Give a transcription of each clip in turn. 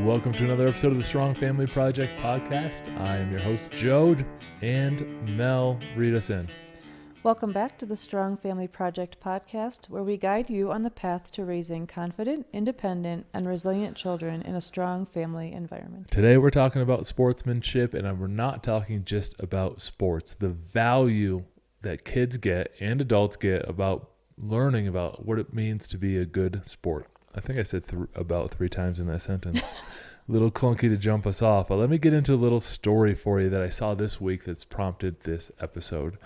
welcome to another episode of the Strong Family Project podcast. I am your host, Joe, and Mel. Read us in. Welcome back to the Strong Family Project podcast, where we guide you on the path to raising confident, independent, and resilient children in a strong family environment. Today we're talking about sportsmanship, and we're not talking just about sports. The value that kids get and adults get about learning about what it means to be a good sport. I think I said about 3 times in that sentence. A little clunky to jump us off, but let me get into a little story for you that I saw this week that's prompted this episode.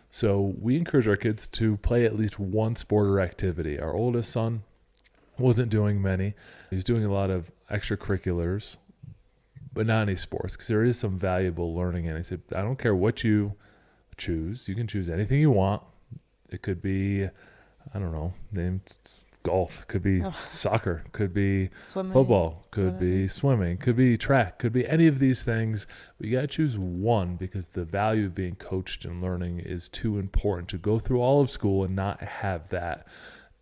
So we encourage our kids to play at least one sport or activity. Our oldest son wasn't doing many. He was doing a lot of extracurriculars, but not any sports, because there is some valuable learning in it. I said, I don't care what you choose. You can choose anything you want. It could be, I don't know, named golf, could be soccer, could be swimming, football, could be swimming, could be track, could be any of these things. But you got to choose one, because the value of being coached and learning is too important to go through all of school and not have that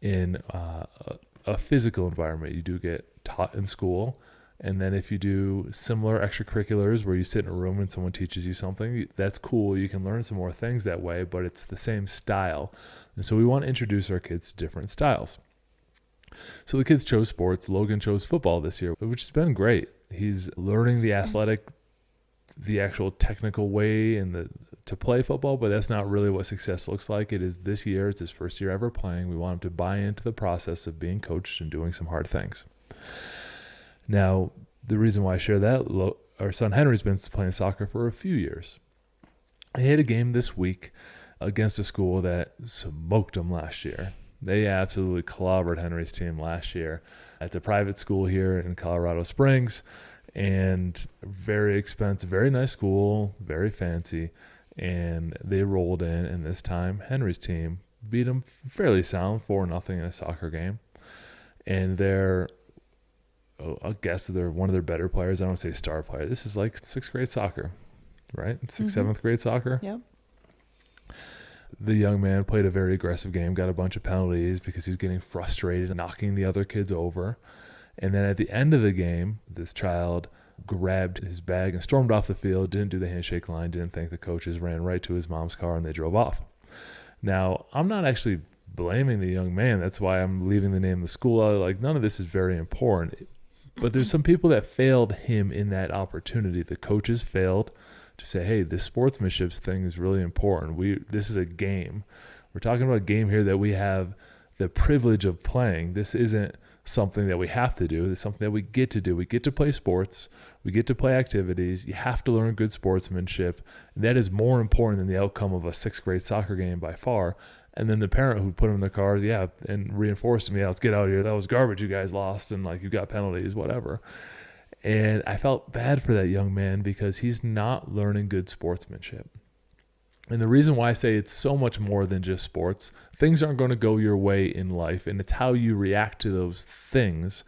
in a physical environment. You do get taught in school. And then if you do similar extracurriculars where you sit in a room and someone teaches you something, that's cool. You can learn some more things that way, but it's the same style. And so we want to introduce our kids to different styles. So the kids chose sports. Logan chose football this year, which has been great. He's learning the actual technical way to play football, but that's not really what success looks like. It is this year. It's his first year ever playing. We want him to buy into the process of being coached and doing some hard things. Now, the reason why I share that, our son Henry's been playing soccer for a few years. He had a game this week against a school that smoked him last year. They absolutely clobbered Henry's team last year. It's a private school here in Colorado Springs, and very expensive, very nice school, very fancy. And they rolled in, and this time Henry's team beat them fairly sound, 4-0 in a soccer game. And I guess they're one of their better players. I don't say star player. This is like 6th grade soccer, right? 6th, 7th grade soccer. Yep. The young man played a very aggressive game, got a bunch of penalties because he was getting frustrated and knocking the other kids over. And then at the end of the game, this child grabbed his bag and stormed off the field, didn't do the handshake line, didn't thank the coaches, ran right to his mom's car, and they drove off. Now, I'm not actually blaming the young man. That's why I'm leaving the name of the school out. Like, none of this is very important. But there's some people that failed him in that opportunity. The coaches failed to say, hey, this sportsmanship thing is really important. This is a game. We're talking about a game here that we have the privilege of playing. This isn't something that we have to do. It's something that we get to do. We get to play sports. We get to play activities. You have to learn good sportsmanship. And that is more important than the outcome of a 6th grade soccer game by far. And then the parent who put him in the car, and reinforced him, let's get out of here. That was garbage. You guys lost, and you got penalties, whatever. And I felt bad for that young man because he's not learning good sportsmanship. And the reason why I say it's so much more than just sports, things aren't going to go your way in life, and it's how you react to those things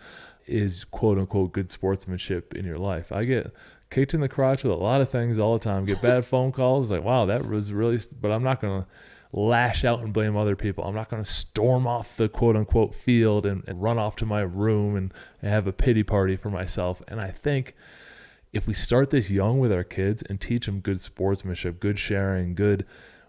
is quote-unquote good sportsmanship in your life. I get kicked in the crotch with a lot of things all the time, get bad phone calls, wow, that was really, but I'm not going to lash out and blame other people. I'm not going to storm off the quote-unquote field and run off to my room and have a pity party for myself. And I think if we start this young with our kids and teach them good sportsmanship, good sharing, good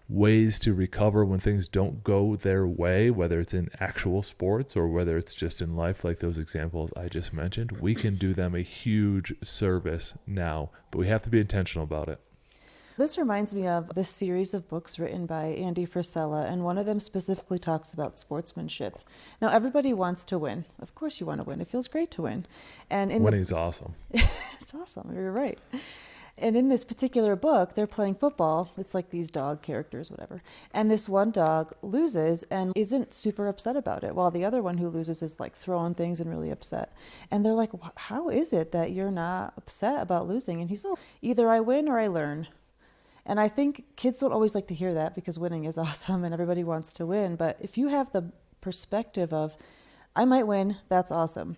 ways to recover when things don't go their way, whether it's in actual sports or whether it's just in life, like those examples I just mentioned, we can do them a huge service now, but we have to be intentional about it. This reminds me of this series of books written by Andy Frisella, and one of them specifically talks about sportsmanship. Now, everybody wants to win. Of course you want to win. It feels great to win. And Winning's awesome. It's awesome. You're right. And in this particular book, they're playing football. It's like these dog characters, whatever. And this one dog loses and isn't super upset about it, while the other one who loses is throwing things and really upset. And they're like, how is it that you're not upset about losing? And he's, either I win or I learn. And I think kids don't always like to hear that because winning is awesome and everybody wants to win. But if you have the perspective of, I might win, that's awesome.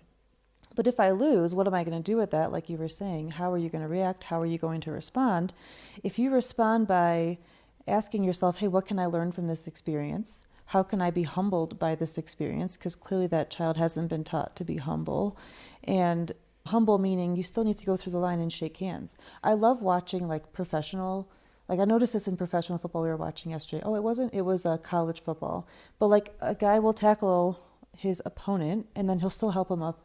But if I lose, what am I going to do with that? Like you were saying, how are you going to react? How are you going to respond? If you respond by asking yourself, hey, what can I learn from this experience? How can I be humbled by this experience? Because clearly that child hasn't been taught to be humble. And Humble meaning you still need to go through the line and shake hands. I love watching like professional, like I noticed this in professional football we were watching yesterday. Oh, it was college football. But like a guy will tackle his opponent and then he'll still help him up.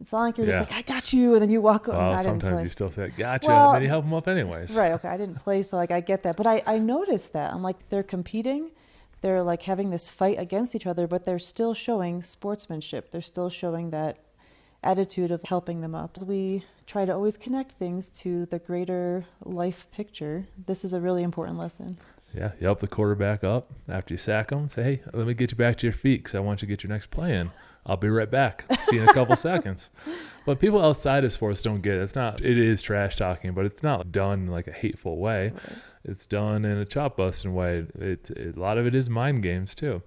It's not like you're just like, I got you, and then you walk up. Well, sometimes you still say, gotcha, well, and then you help them up anyways. Right, okay, I didn't play, so like I get that. But I noticed that. I'm like, they're competing. They're like having this fight against each other, but they're still showing sportsmanship. They're still showing that attitude of helping them up. As we try to always connect things to the greater life picture, this is a really important lesson. Yeah, you help the quarterback up after you sack him. Say, hey, let me get you back to your feet because I want you to get your next play in. I'll be right back. See you in a couple seconds. But people outside of sports don't get it. It is trash talking, but it's not done in like a hateful way. Right. It's done in a chop busting way. A lot of it is mind games too.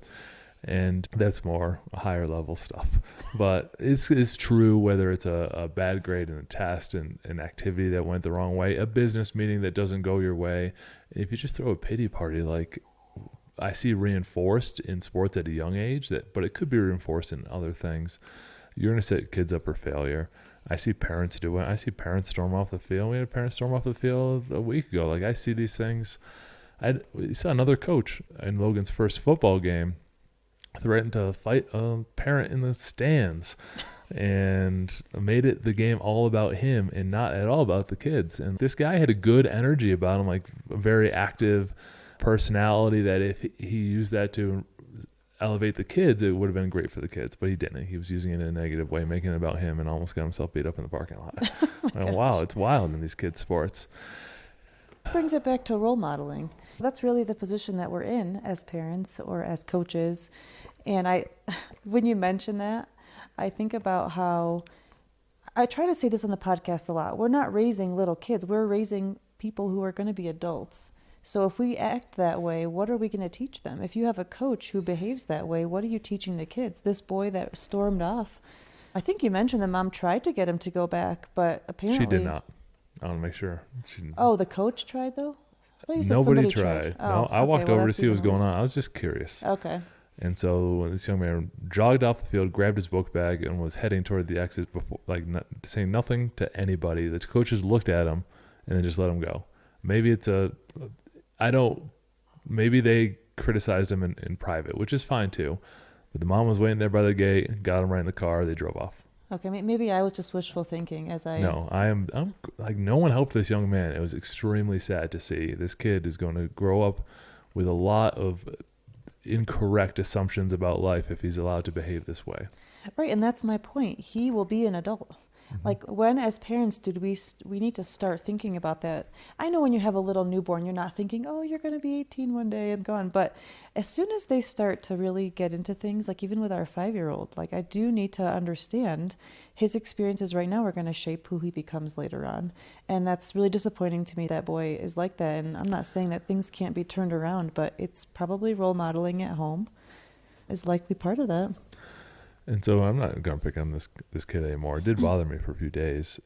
And that's more higher level stuff. But it's true whether it's a bad grade in a test and an activity that went the wrong way, a business meeting that doesn't go your way. If you just throw a pity party, like I see reinforced in sports at a young age, but it could be reinforced in other things. You're going to set kids up for failure. I see parents do it. I see parents storm off the field. We had a parent storm off the field a week ago. Like I see these things. We saw another coach in Logan's first football game threatened to fight a parent in the stands and made it the game all about him and not at all about the kids. And this guy had a good energy about him, like a very active personality that if he used that to elevate the kids, it would have been great for the kids, but he didn't. He was using it in a negative way, making it about him, and almost got himself beat up in the parking lot. And wow, it's wild in these kids' sports. This brings it back to role modeling. That's really the position that we're in as parents or as coaches. And when you mention that, I think about how I try to say this on the podcast a lot. We're not raising little kids. We're raising people who are going to be adults. So if we act that way, what are we going to teach them? If you have a coach who behaves that way, what are you teaching the kids? This boy that stormed off, I think you mentioned the mom tried to get him to go back, but apparently... She did not. I want to make sure. Oh, the coach tried though? I thought you said Nobody somebody tried. Oh, no, I walked over to see what was going worse. on. I was just curious. Okay. And so when this young man jogged off the field, grabbed his book bag, and was heading toward the exit, before, saying nothing to anybody, the coaches looked at him and then just let him go. Maybe maybe they criticized him in private, which is fine too. But the mom was waiting there by the gate, got him right in the car, they drove off. Okay, maybe I was just wishful thinking No, I'm like, no one helped this young man. It was extremely sad to see. This kid is going to grow up with a lot of incorrect assumptions about life if he's allowed to behave this way. Right, and that's my point. He will be an adult. Like when as parents did we need to start thinking about that. I know when you have a little newborn, you're not thinking, oh, you're going to be 18 one day and gone. But as soon as they start to really get into things, like even with our 5-year-old, like I do need to understand his experiences right now are going to shape who he becomes later on. And that's really disappointing to me that boy is like that. And I'm not saying that things can't be turned around, but it's probably role modeling at home is likely part of that. And so I'm not going to pick on this kid anymore. It did bother me for a few days.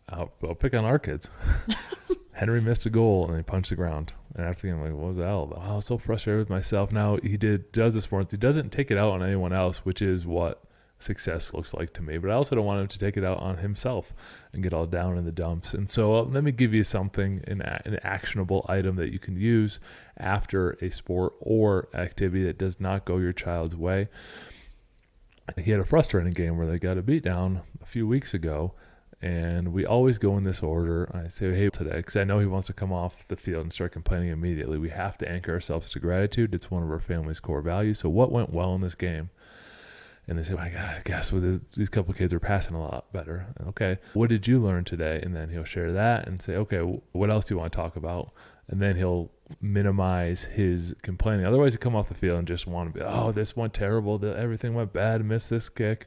I'll pick on our kids. Henry missed a goal and he punched the ground. And after the game, I'm like, what was that all about? I was so frustrated with myself. Now he does this once. He doesn't take it out on anyone else, which is what success looks like to me. But I also don't want him to take it out on himself and get all down in the dumps. And so let me give you something, an actionable item that you can use after a sport or activity that does not go your child's way. He had a frustrating game where they got a beat down a few weeks ago, and we always go in this order. I say, hey, today, because I know he wants to come off the field and start complaining immediately. We have to anchor ourselves to gratitude. It's one of our family's core values. So what went well in this game? And they say, my God, I guess these couple of kids are passing a lot better. Okay, what did you learn today? And then he'll share that and say, okay, what else do you want to talk about? And then he'll minimize his complaining. Otherwise, he'll come off the field and just want to be, oh, this went terrible. Everything went bad. Missed this kick.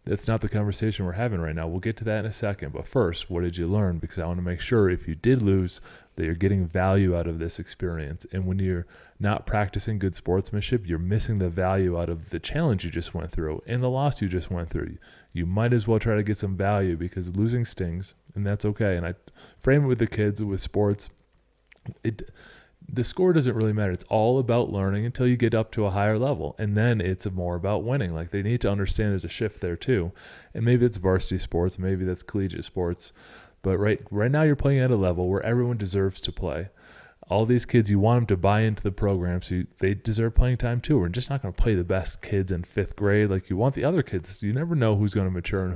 That's not the conversation we're having right now. We'll get to that in a second. But first, what did you learn? Because I want to make sure if you did lose, that you're getting value out of this experience. And when you're not practicing good sportsmanship, you're missing the value out of the challenge you just went through and the loss you just went through. You might as well try to get some value because losing stings, and that's okay. And I frame it with the kids with sports. the score doesn't really matter. It's all about learning until you get up to a higher level. And then it's more about winning. Like, they need to understand there's a shift there too. And maybe it's varsity sports, maybe that's collegiate sports. But right now you're playing at a level where everyone deserves to play. All these kids, you want them to buy into the program, so they deserve playing time too. We're just not going to play the best kids in 5th grade. Like, you want the other kids. You never know who's going to mature and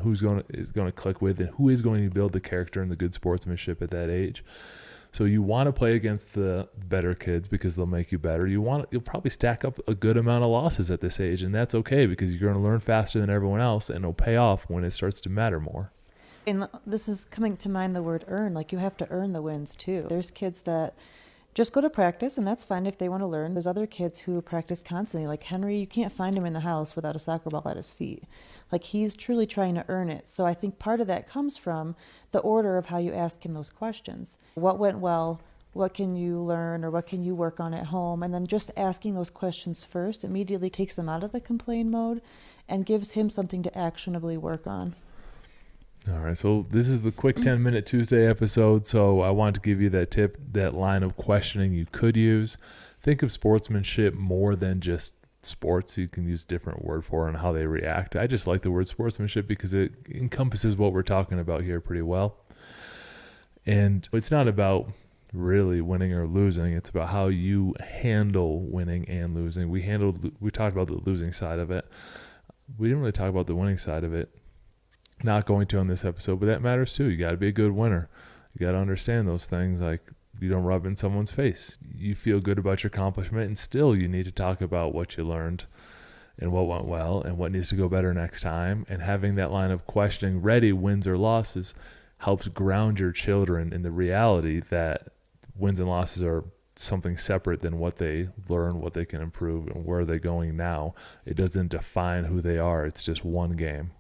is going to click with, and who is going to build the character and the good sportsmanship at that age. So you want to play against the better kids because they'll make you better. You'll probably stack up a good amount of losses at this age, and that's okay because you're going to learn faster than everyone else, and it'll pay off when it starts to matter more. And this is coming to mind, the word earn. Like, you have to earn the wins too. There's kids that just go to practice, and that's fine if they want to learn. There's other kids who practice constantly. Like Henry, you can't find him in the house without a soccer ball at his feet. Like, he's truly trying to earn it. So I think part of that comes from the order of how you ask him those questions. What went well? What can you learn, or what can you work on at home? And then just asking those questions first immediately takes him out of the complain mode and gives him something to actionably work on. All right, so this is the quick 10-minute Tuesday episode. So I wanted to give you that tip, that line of questioning you could use. Think of sportsmanship more than just sports. You can use a different word for it and how they react. I just like the word sportsmanship because it encompasses what we're talking about here pretty well. And it's not about really winning or losing. It's about how you handle winning and losing. We talked about the losing side of it. We didn't really talk about the winning side of it. Not going to on this episode, but that matters too. You got to be a good winner. You got to understand those things, like you don't rub in someone's face. You feel good about your accomplishment, and still you need to talk about what you learned and what went well and what needs to go better next time. And having that line of questioning ready, wins or losses, helps ground your children in the reality that wins and losses are something separate than what they learn, what they can improve, and where they're going now. It doesn't define who they are. It's just one game.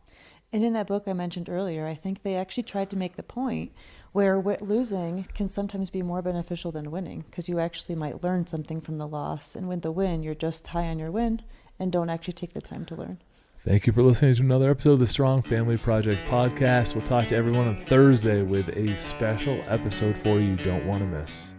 And in that book I mentioned earlier, I think they actually tried to make the point where losing can sometimes be more beneficial than winning, because you actually might learn something from the loss. And with the win, you're just high on your win and don't actually take the time to learn. Thank you for listening to another episode of the Strong Family Project podcast. We'll talk to everyone on Thursday with a special episode for you don't want to miss.